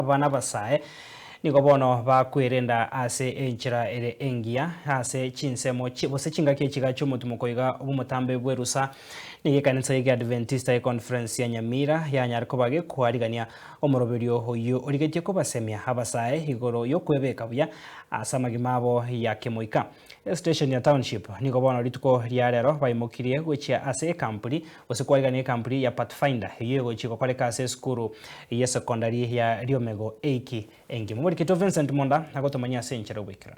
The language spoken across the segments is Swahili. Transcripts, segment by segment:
abana basae niko bono bakwirenda ase enchira ere engia ase chinsemo bose chingake chigacho mutumukoiga obumutambe bwerusa ni kanisa ya Adventista conference ya Nyamira ya nyarko bage kwarigania omoroberio hoyo origetie ko basemia abasae igoro yo kwebeka buya asamagimabo ya kemoika station ya township niko bono lituko lya rero baimokirie gwechia ase kampuni bose kwarigania kampuni ya Pathfinder yego chiko koleka ase skuru ya secondary ya Riomego Eiki engi muri kito Vincent Monda agotomanya ase enchira wekera.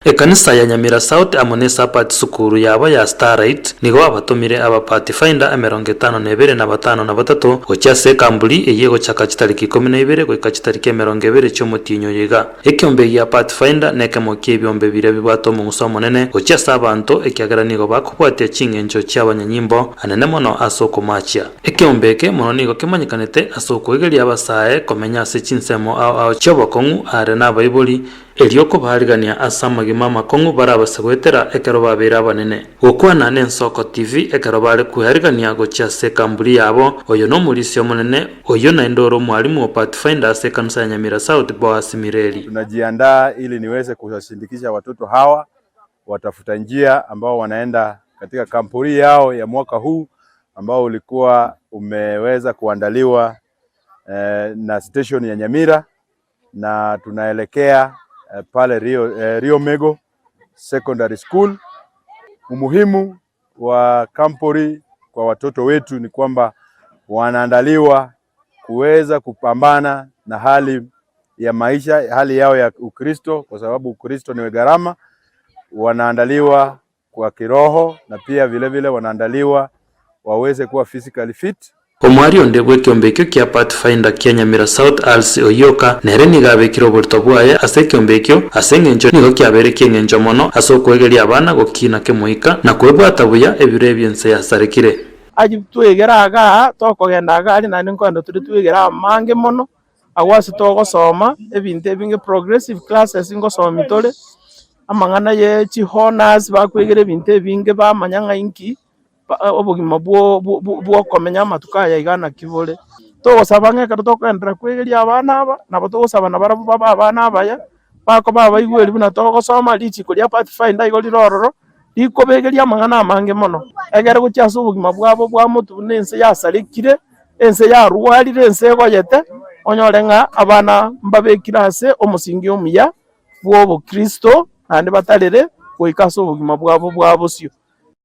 Ekanisa ya Nyamira South amonesa pati sukuru yabo ya Starlight nigo abatumire aba Pathfinder 52 na 53 gochase kambuli eyego chaka chitariki 12 goika chitariki 20 chomutinyo yiga ekyombe ya Pathfinder nekemokie ebyombe bire bibato mu musomo nene gochase abantu ekyagara nigo bakubwate chingencho cy'abanyanyimbo anene mono asoko machia ekyombeke mono nigo kemanyikanete asoko egeri abasae komenya ase chinsemo ao chobokongu are na Bible elioko baharigania asamagima makongu barabasegwetera ekero babera banene gukwana n'ensoko TV ekero bare kuharigania gocha se kamburi yabo oyo no murisio munene oyo na ndoro mwalimu wa Pathfinder se kanisa ya Nyamira South Boaz Mireli. Tunajiandaa ili niweze kuwashindikisha watoto hawa watafuta njia ambao wanaenda katika kampuni yao ya mwaka huu ambao ulikuwa umeweza kuandaliwa na station ya Nyamira na tunaelekea pale Riomego Secondary School. Umuhimu wa kampuni kwa watoto wetu ni kwamba wanaandaliwa kuweza kupambana na hali ya maisha, hali yao ya Ukristo, kwa sababu Ukristo ni gharama. Wanaandaliwa kwa kiroho na pia vile vile wanaandaliwa waweze kuwa physically fit. Omwari onde gwekyombekyo kya Pathfinder kya Nyamira South Alsi Oyoka nere nigabekiro burto bwaye ase kyombekyo asengenjo nigo kyabere kyengenjo mono asokwegeria abana gokina kemoika na kwebwata buya ebire byense yasarekire agitwegeraga tokogendaga ari nani nkondo turi twegera mange mono agwase togosoma ebinte binge progressive classes ngosoma mitore amangana ye chihonas bakwegere ebinte binge bamanyanga inki obugima bwo komenya amatuka ya igana kibole togosaba ng'ekero tokendera kwegeria abana aba nabo togosaba na barabu baba abana abaya bako baba igweri buna togosoma lichiko lya Pathfinder igori rororo ikobegeria amang'ana amange mono egere gochiasa obugima bwabo bwa mutu nense yasarekire ense yarwarire ense egoyete onyore ng'a abana mbabekire ase omusingi omuya bw'obukristo nandi batarere goikasa obugima bwabo bwa bosio.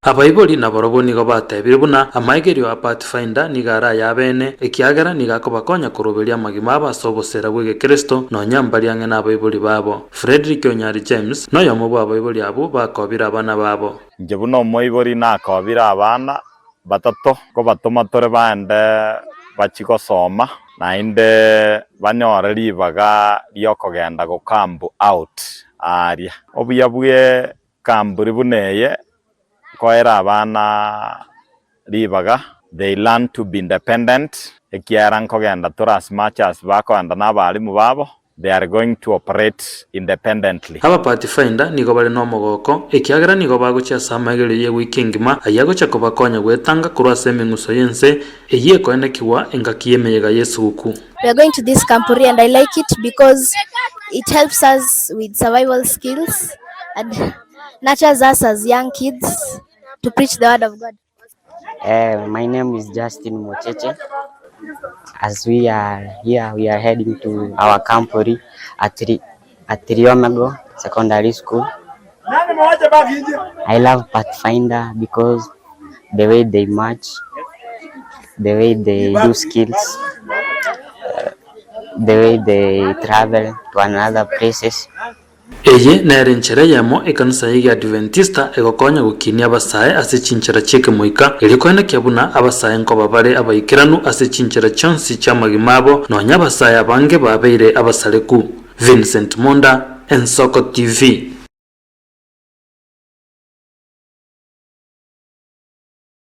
Abaiboli na borobo nigo batebire buna amaigerio a Pathfinder nigara yabene ekiagera nigako bakonya kuroberia magima abasobosera bwege Kristo no nyambari ange na abaiboli babo. Frederick Onyari James no yomo bwa abaiboli abo bakobira abana babo. Nje buno omoibori nakobira abana batato ko batoma tore bande bachigosoma nainde banyore ribaga lyokogenda go camp out aria obuya bwe kamburi buneye koera abana ribaga they learn to be independent ekiaran kogenda tora as much as bakoenda n'abarimu babo they are going to operate independently. Aba Pathfinder nigo bari no mogoko ekiagera nigo bagocha samagere ye wikingima ayagocha kobakonya gwetanga kurwa seminguso yense eye koenda kiwa engakiyemeyega Yesu uku. We are going to this campuri and I like it because it helps us with survival skills and nurtures us as young kids to preach the word of God. My name is Justin Mocheche. As we are here, we are heading to our campuri at Riomego Secondary School. I love Pathfinder because the way they march, the way they do skills, the way they travel to another places. Eye nere nchere yamo ekanisa ya Adventista egokonya gukinia abasae ase chinchera cheke moika elikwenda kyabuna abasae nko babare abaikiranu ase chinchera chonsi chamagimabo nonya abasae abange babeire abasaleku. Vincent Monda, Ensoko TV.